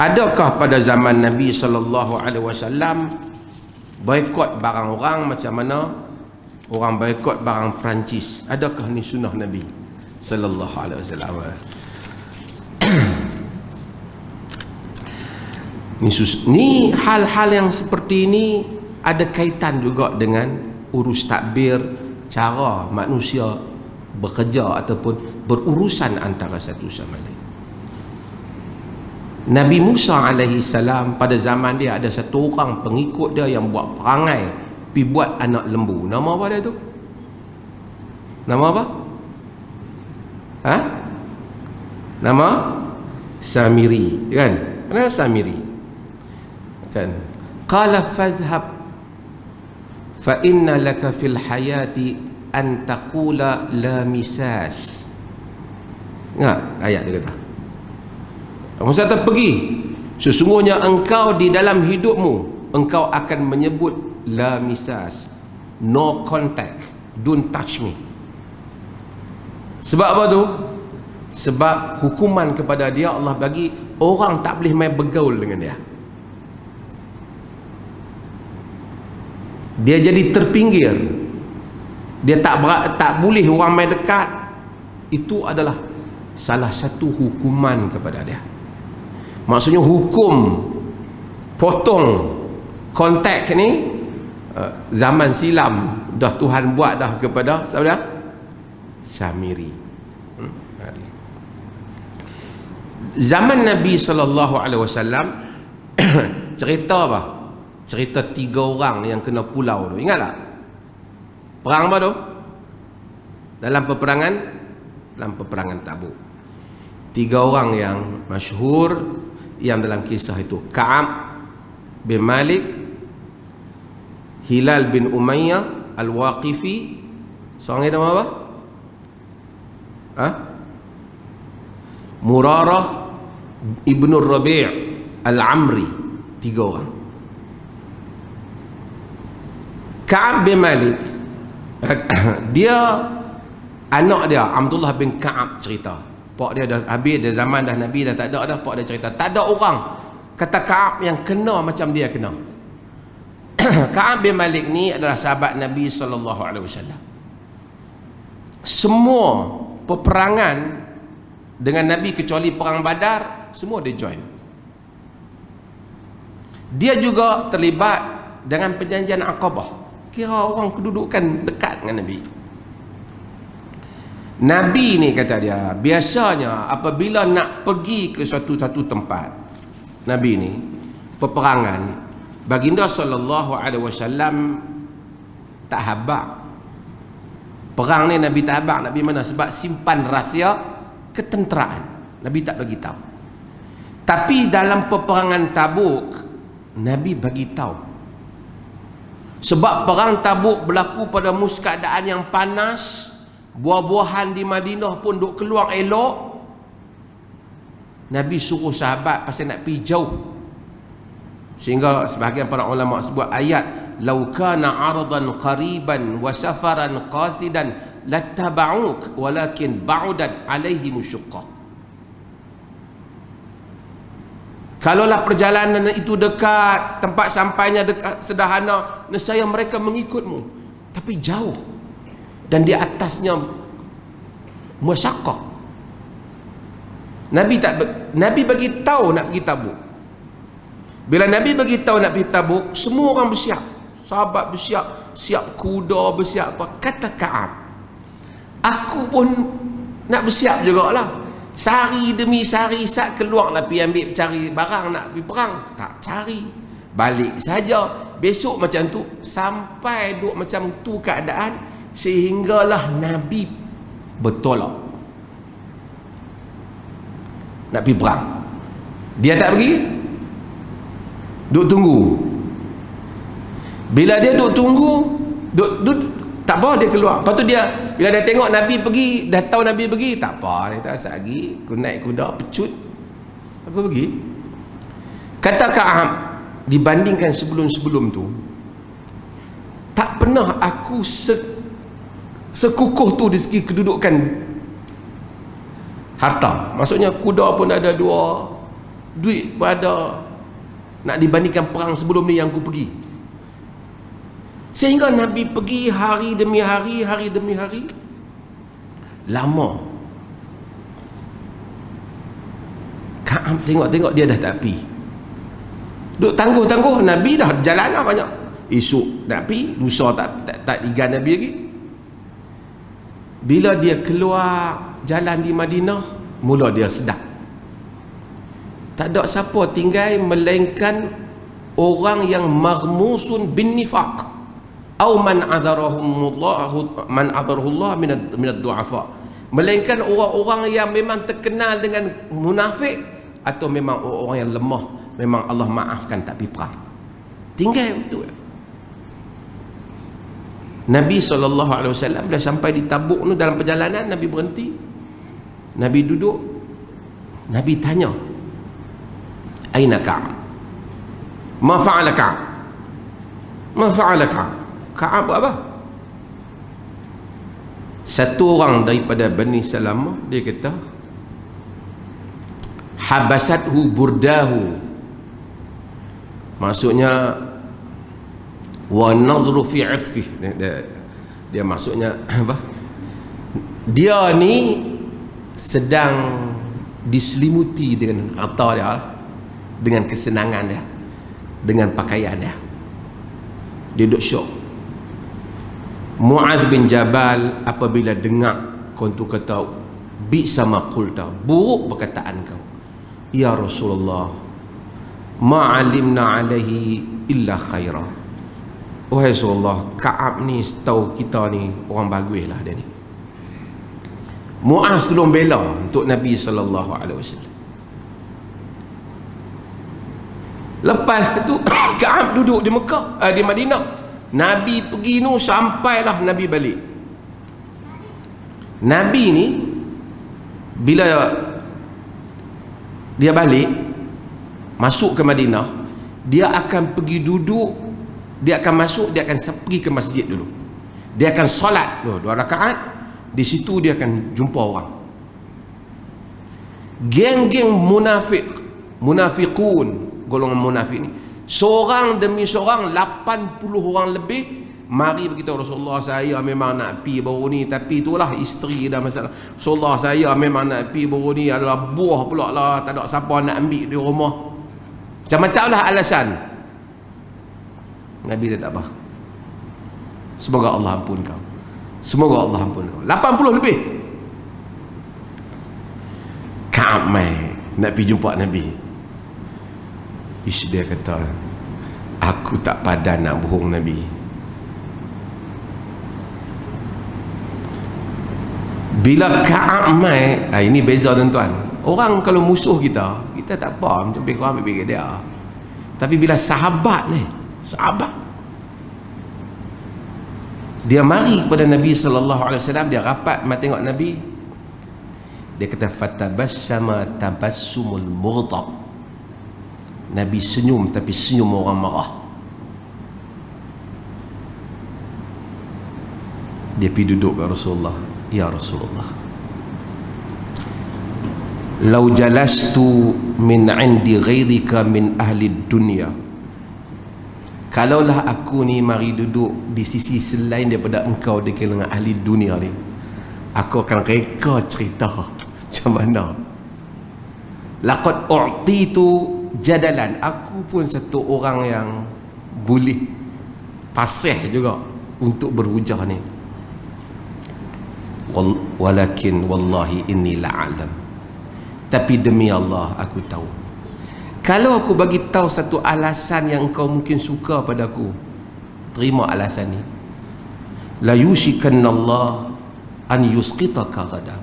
Adakah pada zaman Nabi SAW boikot barang orang macam mana orang boikot barang Perancis? Adakah ni sunnah Nabi SAW? Ni hal-hal yang seperti ini ada kaitan juga dengan urus takbir, cara manusia bekerja ataupun berurusan antara satu sama lain. Nabi Musa alaihi salam pada zaman dia ada satu orang pengikut dia yang buat perangai pi buat anak lembu. Nama apa dia tu? Nama apa? Ha? Nama Samiri, kan? Kenapa Samiri? Kan? Qala fadhhab fa inna laka fil hayati an taqula la misas. Ingat ayat dia kata. Musa kata pergi, sesungguhnya engkau di dalam hidupmu engkau akan menyebut la misas, no contact, don't touch me. Sebab apa tu? Sebab hukuman kepada dia Allah bagi orang tak boleh main bergaul dengan dia. Dia jadi terpinggir. Dia tak boleh orang main dekat. Itu adalah salah satu hukuman kepada dia. Maksudnya hukum potong kontak ni zaman silam dah Tuhan buat dah kepada siapa? Samiri. Zaman Nabi SAW cerita apa? Cerita 3 orang yang kena pulau tu. Ingat tak? Perang apa tu? Dalam peperangan Tabuk. 3 orang yang masyhur yang dalam kisah itu, Ka'ab bin Malik, Hilal bin Umayyah Al-Waqifi, seorang nama apa? Murarah Ibn Rabi' Al-Amri. 3 orang. Ka'ab bin Malik dia anak dia Abdullah bin Ka'ab cerita. Pak dia dah habis, dah zaman dah Nabi dah tak ada dah. Pak dia cerita tak ada orang kata Ka'ab yang kena macam dia kena. Ka'ab bin Malik ni adalah sahabat Nabi SAW. Semua peperangan dengan Nabi kecuali perang Badar, semua dia join. Dia juga terlibat dengan perjanjian Aqabah. Kira orang kedudukan dekat dengan Nabi. Nabi ni kata dia, biasanya apabila nak pergi ke satu tempat, Nabi ni peperangan, baginda SAW tak habaq. Perang ni Nabi tak habaq. Nabi mana? Sebab simpan rahsia ketenteraan. Nabi tak bagi tahu. Tapi dalam peperangan Tabuk, Nabi bagi tahu. Sebab perang Tabuk berlaku pada keadaan yang panas. Buah-buahan di Madinah pun duk keluar elok. Nabi suruh sahabat pasal nak pergi jauh. Sehingga sebahagian para ulama sebut ayat law kana aradan qariban wa safaran qasidan lattaba'uk walakin ba'udat alaihim syuqqah. Kalaulah perjalanan itu dekat, tempat sampainya dekat, sederhana, nescaya mereka mengikutmu. Tapi jauh dan di atasnya masyaqqah. Nabi bagi tahu nak pergi Tabuk. Bila Nabi bagi tahu nak pergi Tabuk, semua orang bersiap. Sahabat bersiap, siap kuda, bersiap apa. Kata Ka'ab, aku pun nak bersiap jugalah. Sehari demi sehari sat keluarlah pergi ambil cari barang nak pergi perang. Tak cari. Balik saja. Besok macam tu. Sampai duk macam tu keadaan, sehinggalah Nabi bertolak nak pergi perang. Dia tak pergi, duk tunggu. Bila dia duk tunggu, tak apa, dia keluar. Lepas tu dia, bila dia tengok Nabi pergi, dah tahu Nabi pergi, tak apa, dia kata asal lagi aku naik kuda pecut, aku pergi. Kata Ka'ab, dibandingkan sebelum-sebelum tu, tak pernah aku sekukuh tu di segi kedudukan harta. Maksudnya kuda pun ada 2, duit pun ada, nak dibandingkan perang sebelum ni yang aku pergi. Sehingga Nabi pergi hari demi hari, hari demi hari, lama. Ka'ab tengok-tengok dia dah tak pergi, duk tangguh-tangguh. Nabi dah berjalan lah banyak, esok nak pergi, lusa tak igan Nabi lagi. Bila dia keluar jalan di Madinah, mula dia sedap, tak ada siapa tinggal melainkan orang yang maghmusun bin nifaq atau man adharahullah minad du'afa, melainkan orang-orang yang memang terkenal dengan munafik atau memang orang yang lemah, memang Allah maafkan tak pergi perang. Tinggal betul. Nabi SAW bila sampai di Tabuk tu, dalam perjalanan Nabi berhenti, Nabi duduk, Nabi tanya, aina Ka'ab, ma fa'ala Ka'ab, ma fa'ala Ka'ab, Ka'ab buat apa? Satu orang daripada Bani Salamah dia kata, habasathu burdahu, maksudnya wa nazru fi atfih, dia maksudnya apa, dia ni sedang diselimuti dengan harta dia, dengan kesenangan dia, dengan pakaian dia. Dia duduk syok. Mu'adh bin Jabal apabila dengar kontu kata, bi sama qulta, buruk perkataan kau ya Rasulullah, ma alimna alaihi illa khaira. Wahai Rasulullah, Ka'ab ni setahu kita ni orang bagus lah dia ni. Mu'adh tolong bela untuk Nabi SAW. Lepas tu Ka'ab duduk di Mekah, di Madinah. Nabi pergi nu, sampailah Nabi balik. Nabi ni bila dia balik masuk ke Madinah, dia akan pergi duduk, dia akan masuk, dia akan pergi ke masjid dulu, dia akan solat 2 rakaat. Di situ dia akan jumpa orang, geng-geng munafiqun, golongan munafik ni, seorang demi seorang, 80 orang lebih mari beritahu Rasulullah, saya memang nak pi baru ni, tapi itulah isteri dah masalah. Rasulullah, saya memang nak pi baru ni, adalah buah pula lah, tak ada siapa nak ambil di rumah, macam-macam lah alasan. Nabi dia tak apa, semoga Allah ampun kau, semoga Allah ampun kau. 80 lebih. Ka'ab mai nak pergi jumpa Nabi. Dia kata, aku tak padan nak bohong Nabi. Bila Ka'ab mai, ini beza tuan-tuan. Orang kalau musuh kita tak apa, macam lebih kurang ambil dia. Tapi bila sahabat ni, sahabat, dia mari kepada Nabi SAW, dia rapat mai tengok Nabi. Dia kata, fatabassama tabassumul mughdab. Nabi senyum, tapi senyum orang marah. Dia pergi duduk ke Rasulullah. Ya Rasulullah, lau jalastu min indi ghairika min ahli dunia, kalaulah aku ni mari duduk di sisi selain daripada engkau di kalangan ahli dunia ni, aku akan reka cerita macam mana. Laqad u'titu jadalan, aku pun satu orang yang boleh fasih juga untuk berhujah ni. Walakin wallahi inni la'alam, tapi demi Allah aku tahu, kalau aku bagi tahu satu alasan yang kau mungkin suka padaku, terima alasan ni, la yushikanna Allah an yusqitaka ghada,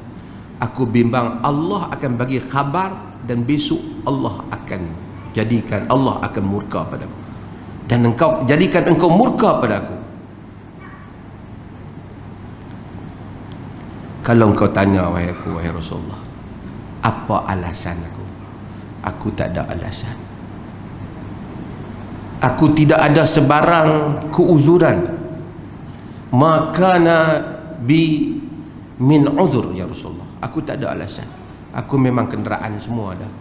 aku bimbang Allah akan bagi khabar dan besok Allah akan jadikan, Allah akan murka padaku, dan engkau jadikan engkau murka padaku. Kalau engkau tanya, wahai aku, wahai Rasulullah, apa alasan aku? Aku tak ada alasan. Aku tidak ada sebarang keuzuran. Makana bi min uzur ya Rasulullah. Aku tak ada alasan. Aku memang kenderaan semua dah.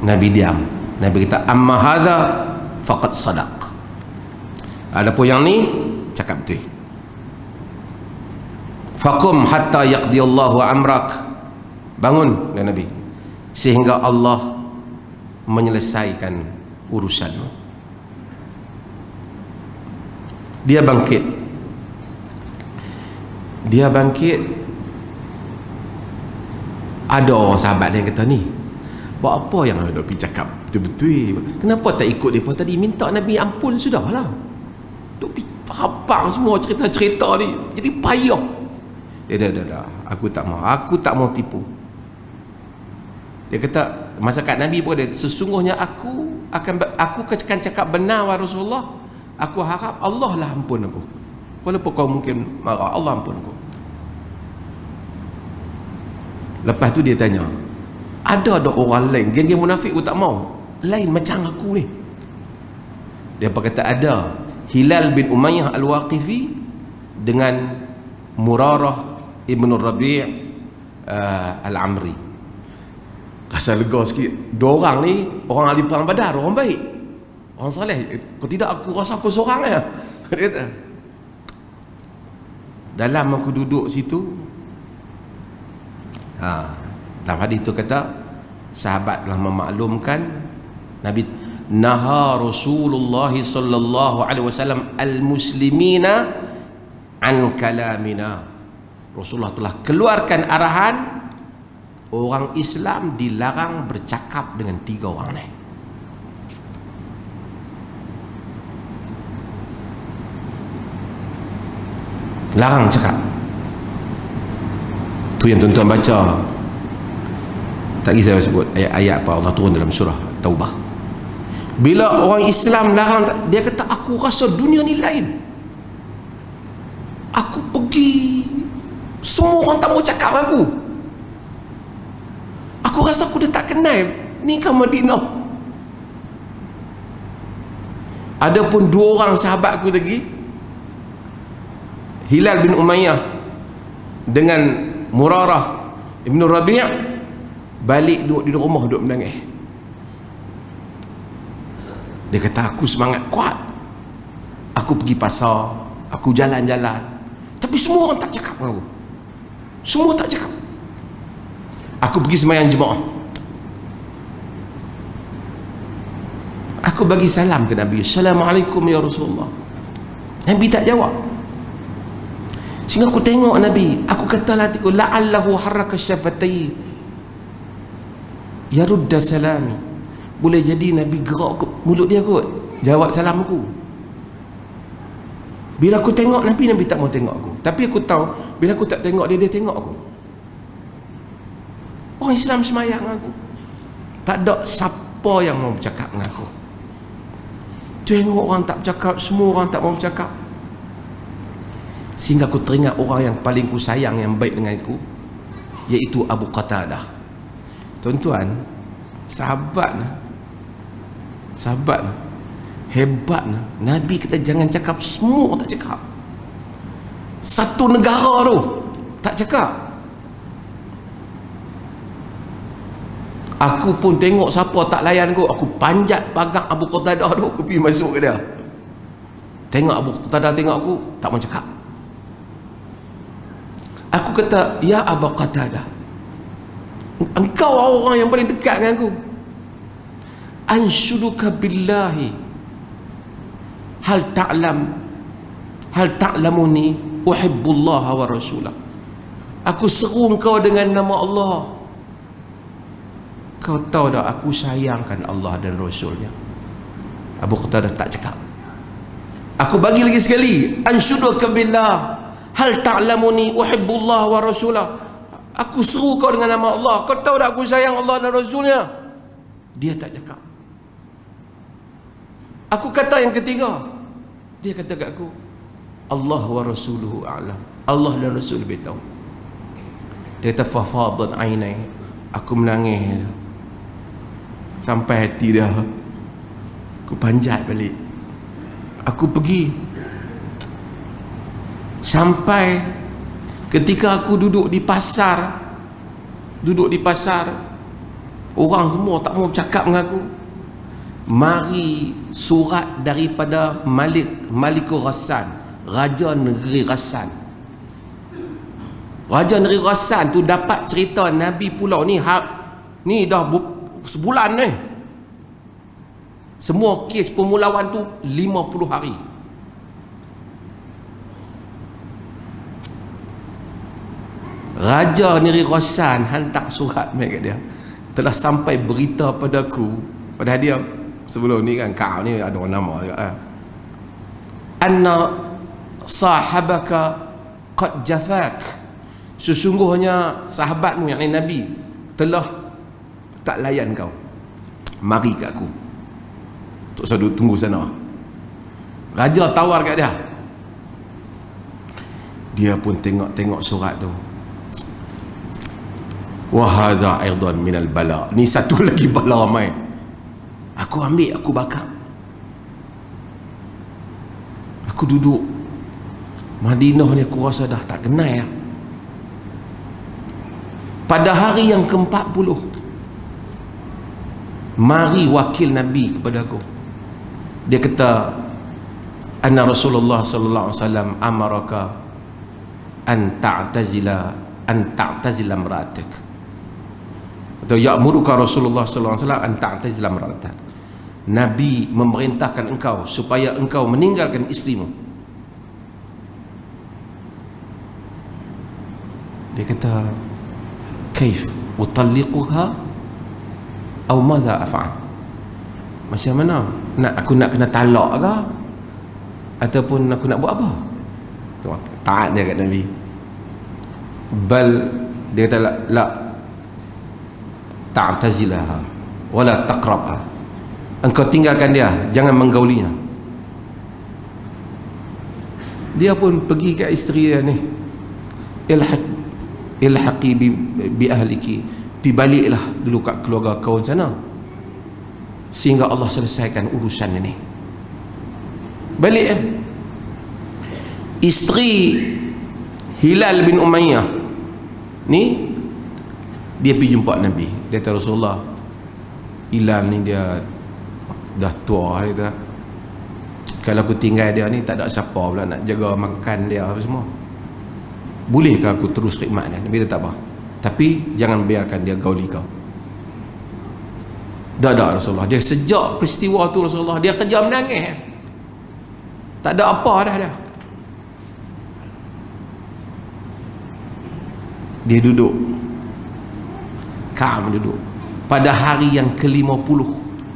Nabi diam. Nabi kata, amma hadha faqad sadaq. Adapun yang ni cakap betul. Faqum hatta yaqdiyallahu amrak. Bangun, ya Nabi, sehingga Allah menyelesaikan urusanmu. Dia bangkit. Ada orang sahabat dia kata, ni buat apa yang ada pergi cakap betul-betul, kenapa tak ikut mereka tadi, minta Nabi ampun sudahlah. Duk pergi habang semua cerita-cerita ni, jadi payah. Dah, aku tak mau tipu. Dia kata, masa kat Nabi pun dia, sesungguhnya aku akan cakap benar wahai Rasulullah. Aku harap Allah lah ampun aku. Walaupun kau mungkin marah, Allah ampun aku. Lepas tu dia tanya, ada orang lain, geng-geng munafik aku tak mau, lain macam aku ni? Dia berkata ada. Hilal bin Umayyah Al-Waqifi dengan Murarah ibn Rabi' Al-Amri. Rasa lega sikit. Dua orang ni orang ahli perang Badar, orang baik, orang saleh. Kalau tidak aku rasa aku seorang ya. Dia kata, dalam aku duduk situ, dalam hadis tu kata, sahabat telah memaklumkan Nabi, naha Rasulullah sallallahu alaihi wasallam al-muslimina an kalamina. Rasulullah telah keluarkan arahan, orang Islam dilarang bercakap dengan tiga orang ni. Larang cakap. Tu yang tuan-tuan baca, tak kisah saya sebut ayat-ayat apa Allah turun dalam surah Taubah. Bila orang Islam larang, dia kata, aku rasa dunia ni lain. Aku pergi, semua orang tak mau cakap dengan aku. Aku rasa aku dah tak kenal ni kan Madinah. Ada pun dua orang sahabat aku lagi, Hilal bin Umayyah dengan Murarah ibn Rabi', balik duduk di rumah, duduk menangis. Dia kata, aku semangat kuat, aku pergi pasar, aku jalan-jalan, tapi semua orang tak cakap dengan aku. Semua tak cakap. Aku pergi sembahyang jemaah, aku bagi salam ke Nabi, Assalamualaikum ya Rasulullah. Nabi tak jawab. Sehingga aku tengok Nabi, aku kata lah hatiku, la'allahu harraka syafatai yarudda salami. Boleh jadi Nabi gerak mulut dia kot, jawab salam aku. Bila aku tengok Nabi tak mau tengok aku. Tapi aku tahu, bila aku tak tengok dia tengok aku. Orang Islam semayang dengan aku, tak ada siapa yang mau bercakap dengan aku. Tengok orang tak bercakap, semua orang tak mau bercakap. Sehingga aku teringat orang yang paling ku sayang, yang baik dengan aku, iaitu Abu Qatadah. Tuan-tuan, sahabat hebat. Nabi kata jangan cakap, semua tak cakap. Satu negara tu tak cakap. Aku pun tengok siapa tak layan aku panjat pagar Abu Qatadah tu, aku pergi masuk ke dia. Tengok Abu Qatadah tengok aku, tak mau cakap. Aku kata, ya Abu Qatadah, engkau orang yang paling dekat dengan aku. Anshuduka billahi hal ta'lamuni uhibbullaha wa rasulah. Aku seru engkau dengan nama Allah. Kau tahu tak, aku sayangkan Allah dan Rasulnya. Abu Qatadah tak cakap. Aku bagi lagi sekali, anshuduka billah hal ta'lamuni uhibbullah wa rasulah. Aku seru kau dengan nama Allah. Kau tahu tak aku sayang Allah dan Rasulnya? Dia tak cakap. Aku kata yang ketiga, dia kata kat aku, Allah wa rasuluhu a'lam. Allah dan Rasul lebih tahu. Dia kata fafadan ainai. Aku menangis sampai hati dia. Aku panjat balik. Aku pergi sampai ketika aku duduk di pasar, Orang semua tak mau bercakap dengan aku. Mari surat daripada Malikur Ghassan, Raja Negeri Ghassan. Raja Negeri Ghassan tu dapat cerita Nabi pulau ni, ni dah sebulan ni. Semua kes pemulawan tu 50 hari. Raja Negeri Ghassan hantar surat kat dia. Telah sampai berita padaku, pada dia sebelum ni kan, kau ni ada nama juga anna sahabaka qad jafak, sesungguhnya sahabatmu yang Nabi telah tak layan kau, mari kat aku. Tak usah tunggu sana. Raja tawar kat dia. Dia pun tengok surat tu. Wa hadza aidan minal bala, ni satu lagi bala mai. Aku ambil, aku bakar. Aku duduk Madinah ni, aku rasa dah tak kenal ya. Pada hari yang ke-40, mari wakil Nabi kepada aku. Dia kata, anna Rasulullah sallallahu alaihi wasallam amaraka an ta'tazila imra'atak, atau ya'muruka Rasulullah sallallahu alaihi wasallam an ta'tazila imra'atak. Nabi memerintahkan engkau supaya engkau meninggalkan isterimu. Dia kata, kaif utalliquha aw madza af'al? Macam mana? Aku nak kena talak ke? Ataupun aku nak buat apa? Taat dia kat Nabi. Bal, dia kata, la ta'tazilaha wala taqrabha, engkau tinggalkan dia, jangan menggaulinya. Dia pun pergi ke isteri dia ni, ilhaqi bi ahliki, pi baliklah dulu kat keluarga kau sana, sehingga Allah selesaikan urusan ini. Balik kan. Isteri Hilal bin Umayyah ni, dia pergi jumpa Nabi. Dia kata, Rasulullah, Hilal ni dia dah tua, dia kata, kalau aku tinggal dia ni tak ada siapa pula nak jaga makan dia apa semua. Bolehkah aku terus khidmat dia? Nabi kata, tak apa, tapi jangan biarkan dia gauli kau. Dah Rasulullah. Dia sejak peristiwa tu Rasulullah, dia kerja menangis, tak ada apa dah dia. Dia duduk, Ka'ab duduk pada hari yang ke-50.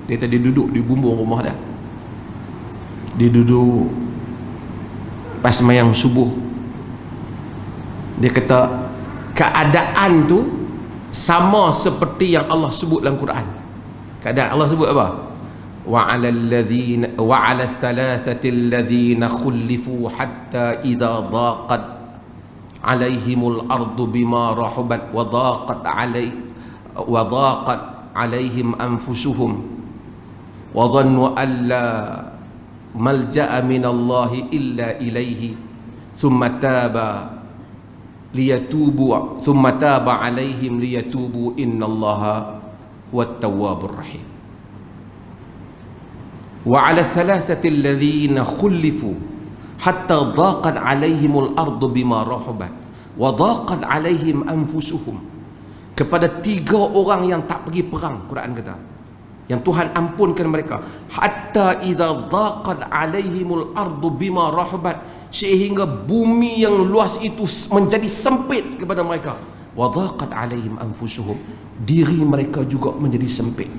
Dia tadi duduk di bumbung rumah dia. Dia duduk pas sembahyang subuh. Dia kata, keadaan tu sama seperti yang Allah sebut dalam Quran. Keadaan Allah sebut apa? Wa 'ala thalathati allazina khulifu hatta idza dhaqat alaihimul ardu bima rahubat wa dhaqat alaihim anfusuhum wa dhannu alla malja'a minallahi illa ilaihi thumma taba alaihim liyatubu innallaha huwat tawwabur rahim. Wa 'ala thalathati alladhina khulifu hatta dhaqat alaihimul ardu bima rahubat wa dhaqat alaihim anfusuhum. Kepada 3 orang yang tak pergi perang, Quran kata, yang Tuhan ampunkan mereka, hatta idza dhaqat alaihimul ardu bima rahubat, sehingga bumi yang luas itu menjadi sempit kepada mereka. Wa dhaqat alaihim anfusuhum, diri mereka juga menjadi sempit,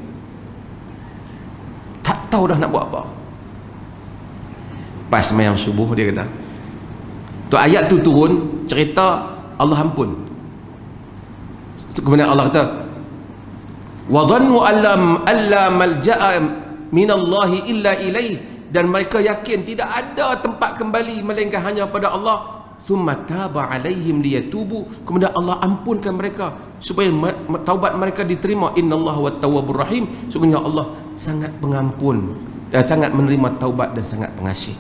tak tahu dah nak buat apa. Pas sembahyang subuh, dia kata, tu ayat tu turun, cerita Allah ampun. Kemudian Allah kata, wa dhannu alla malja'a minallahi illa ilaih, dan mereka yakin tidak ada tempat kembali melainkan hanya pada Allah. Thumma taba alaihim liyatubu, kemudian Allah ampunkan mereka supaya taubat mereka diterima. Innallaha wat tawwabur rahim, sungguhnya Allah sangat pengampun dan sangat menerima taubat dan sangat pengasih.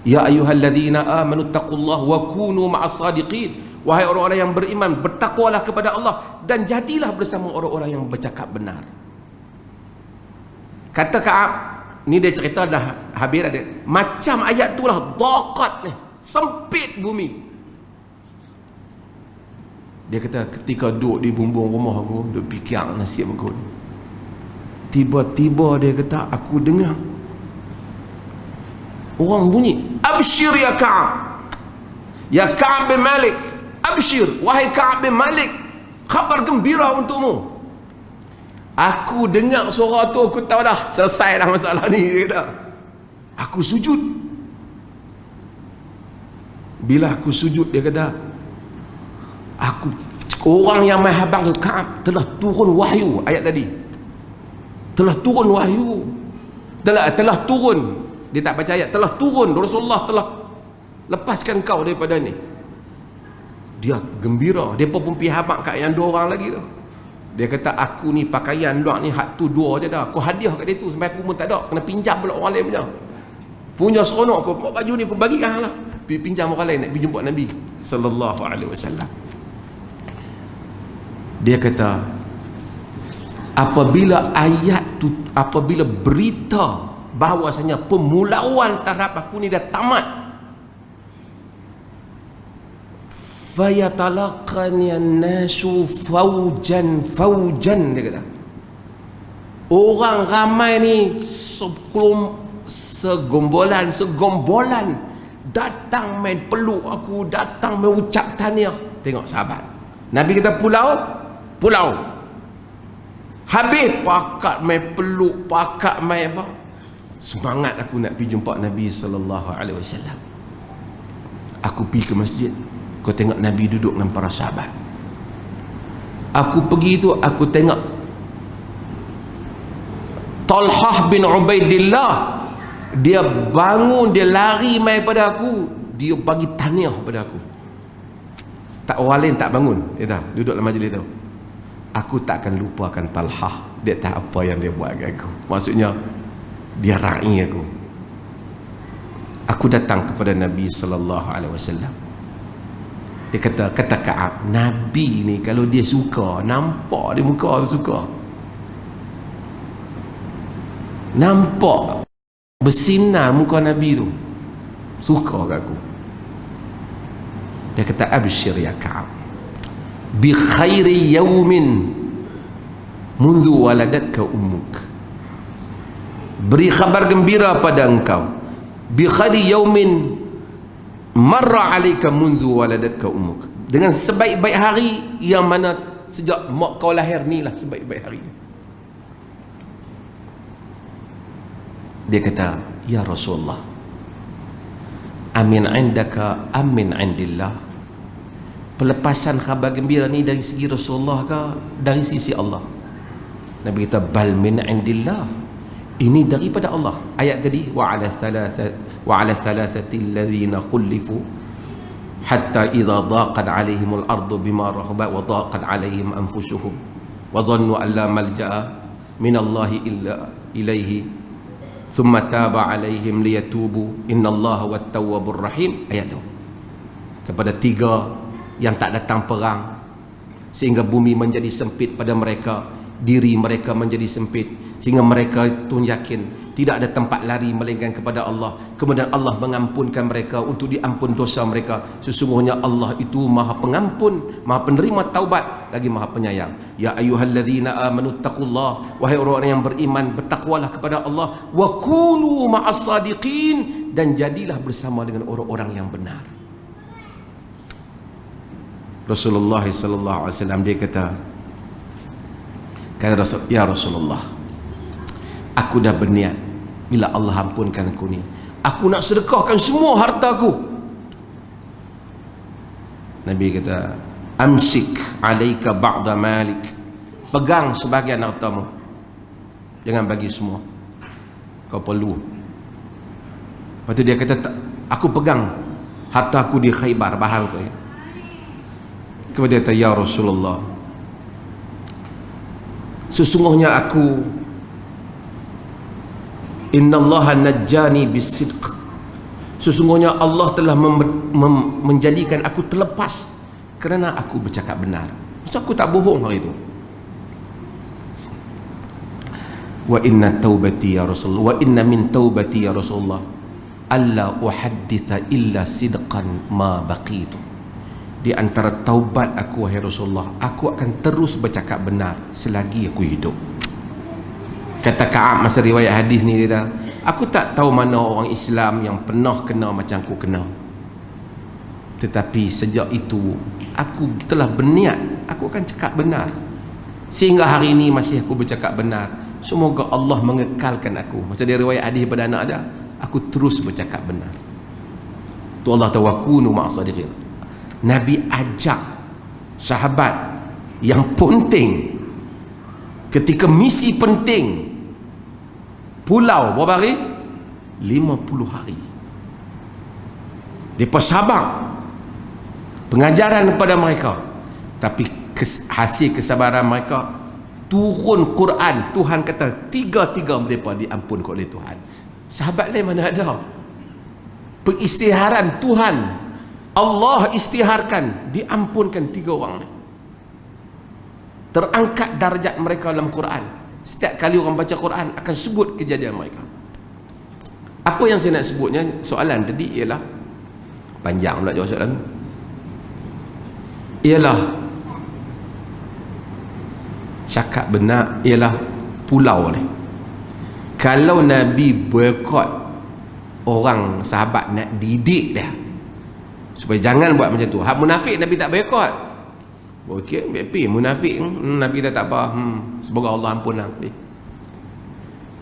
Ya ayyuhalladzina amanu taqullaha wa kunu ma'as sadiqin, wahai orang-orang yang beriman, bertakwalah kepada Allah dan jadilah bersama orang-orang yang bercakap benar. Kata Ka'ab, ni dia cerita dah habis ada. Macam ayat tu lah, daqat ni, sempit bumi. Dia kata ketika duduk di bumbung rumah aku, duduk fikir nasib aku, tiba-tiba dia kata aku dengar orang bunyi, abshir ya Ka'ab, ya Ka'ab bin Malik, abshir, wahai Ka'ab bin Malik, khabar gembira untukmu. Aku dengar suara tu, aku tahu dah selesai dah masalah ni, dia kata. Aku sujud. Bila aku sujud, dia kata, orang yang main habang tu, Ka'ab, telah turun wahyu. Ayat tadi, telah turun wahyu, telah turun. Dia tak baca ayat, telah turun, Rasulullah telah lepaskan kau daripada ni. Dia gembira. Dia pun pergi habang kat yang dua orang lagi tu. Dia kata aku ni pakaian luar ni hak tu dua je dah, aku hadiah kat dia tu sampai aku pun tak ada, kena pinjam pula orang lain punya seronok aku, baju ni aku bagikan lah, pergi pinjam orang lain nak pergi jumpa Nabi sallallahu alaihi wasallam. Dia kata apabila ayat tu, apabila berita bahawasanya pemulauan terhadap aku ni dah tamat, fayatalaqani an-nasu faujan, dia kata orang ramai ni segombolan datang main peluk aku, datang main ucap tahniah. Tengok sahabat, Nabi kata pulau habis pakat main peluk, pakat main apa, semangat aku nak pergi jumpa Nabi sallallahu alaihi wasallam. Aku pergi ke masjid, kau tengok Nabi duduk dengan para sahabat. Aku pergi tu, aku tengok Talhah bin Ubaidillah, dia bangun, dia lari mai pada aku, dia bagi tahniah pada aku. Tak, orang lain tak bangun, dia tahu, duduk dalam majlis tu. Aku tak akan lupakan Talhah, dia tak apa yang dia buat kat aku. Maksudnya dia ra'i aku. Aku datang kepada Nabi sallallahu alaihi wasallam. Dia kata Ka'ab, Nabi ni kalau dia suka, nampak dia muka tu suka, nampak bersinar muka Nabi tu, suka kat aku. Dia kata abshir ya Ka'ab bi khairi yaumin mundu waladatka ummuk, beri khabar gembira pada engkau, bi khairi yaumin marra alaika mundu waladatka ummuk, dengan sebaik-baik hari yang mana sejak mak kau lahir, ni lah sebaik-baik hari. Dia kata, ya Rasulullah, amin indaka amin indillah, pelepasan khabar gembira ni dari segi Rasulullah ke dari sisi Allah? Nabi kata, bal min indillah, ini daripada Allah. Ayat tadi, wa ala thalathati alladhina khulifu hatta idza daqat alaihim al-ardu bima rahabat wa daqat alaihim anfusuhum wa dhannu an la malja'a min Allah illa ilaihi thumma taba alaihim liyatubu innallaha wat-tawwabur rahim. Ayat tu kepada tiga yang tak datang perang sehingga bumi menjadi sempit pada mereka, diri mereka menjadi sempit sehingga mereka itu yakin tidak ada tempat lari melainkan kepada Allah. Kemudian Allah mengampunkan mereka untuk diampun dosa mereka. Sesungguhnya Allah itu Maha Pengampun, Maha Penerima taubat, lagi Maha Penyayang. Ya ayyuhalladzina amanu taqullah, wahai orang yang beriman, bertakwalah kepada Allah, wa kunu ma'as sadiqin, dan jadilah bersama dengan orang-orang yang benar. Rasulullah sallallahu alaihi wasallam dia kata ya Rasulullah, aku dah berniat bila Allah ampunkan aku ni, aku nak sedekahkan semua hartaku. Nabi kata, amsik alaika ba'da malik, pegang sebahagian hartamu, jangan bagi semua, kau perlu. Lepas tu dia kata, aku pegang hartaku di Khaybar, bahan kau ya. Kemudian dia kata, ya Rasulullah, sesungguhnya aku, innallaha najjani bisidq, sesungguhnya Allah telah menjadikan aku terlepas kerana aku bercakap benar. Maksud aku tak bohong hari itu. Wa inna taubati ya Rasulullah, wa inna min taubati ya Rasulullah alla uhadditha illa sidqan ma baqitu. Di antara taubat aku wahai Rasulullah, aku akan terus bercakap benar selagi aku hidup. Kata Ka'ab masa riwayat hadis ni, dia kata, aku tak tahu mana orang Islam yang pernah kena macam aku kena. Tetapi sejak itu aku telah berniat aku akan cakap benar. Sehingga hari ini masih aku bercakap benar. Semoga Allah mengekalkan aku. Masa dia riwayat hadis pada anak dia, aku terus bercakap benar. Tu Allah tawakunu ma'asadiqin. Nabi ajak sahabat yang penting ketika misi penting, pulau berapa hari? 50 hari. Mereka sabar pengajaran kepada mereka, tapi hasil kesabaran mereka, turun Quran. Tuhan kata tiga-tiga mereka diampunkan oleh Tuhan. Sahabat lain mana ada? Pengisytiharan Tuhan, Allah isytiharkan, diampunkan 3 orang ni. Terangkat darjat mereka dalam Quran. Setiap kali orang baca Quran akan sebut kejadian mereka. Apa yang saya nak sebutnya, soalan tadi ialah panjang pula jawab soalan tu. Ialah cakap benar, ialah pulau ni. Kalau Nabi boikot orang sahabat, nak didik dia supaya jangan buat macam tu. Hak munafik Nabi tak boikot. Okey, BP munafik Nabi kata tak apa, semoga Allah ampun lah.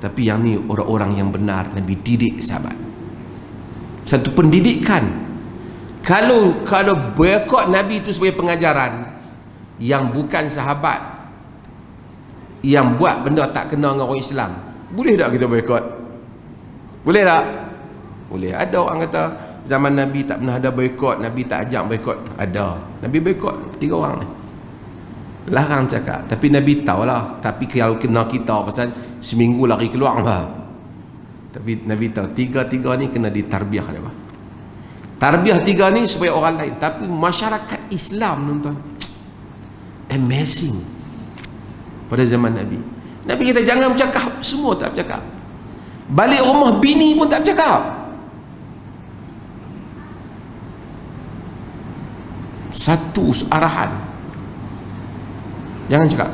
Tapi yang ni orang-orang yang benar, Nabi didik sahabat. Satu pendidikan. Kalau boikot Nabi itu sebagai pengajaran, yang bukan sahabat yang buat benda tak kena dengan orang Islam, boleh tak kita boikot? Boleh tak? Boleh. Ada orang kata zaman Nabi tak pernah ada boikot, Nabi tak ajak boikot. Ada. Nabi boikot 3 orang ni. Larang cakap. Tapi Nabi tahulah. Tapi kalau kena kita pasal seminggu lari keluar lah. Tapi Nabi tahu 3 ni kena ditarbiah dia. Tarbiah 3 ni supaya orang lain. Tapi masyarakat Islam tuan-tuan, amazing. Pada zaman Nabi, Nabi kata jangan bercakap, semua tak bercakap. Balik rumah bini pun tak bercakap. Satu arahan, jangan cakap.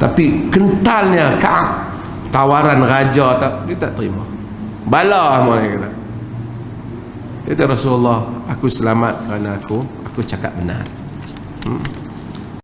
Tapi kentalnya Ka'ab, tawaran raja tak, dia tak terima. Bala semua dia kata. Dia kata Rasulullah, aku selamat kerana aku cakap benar.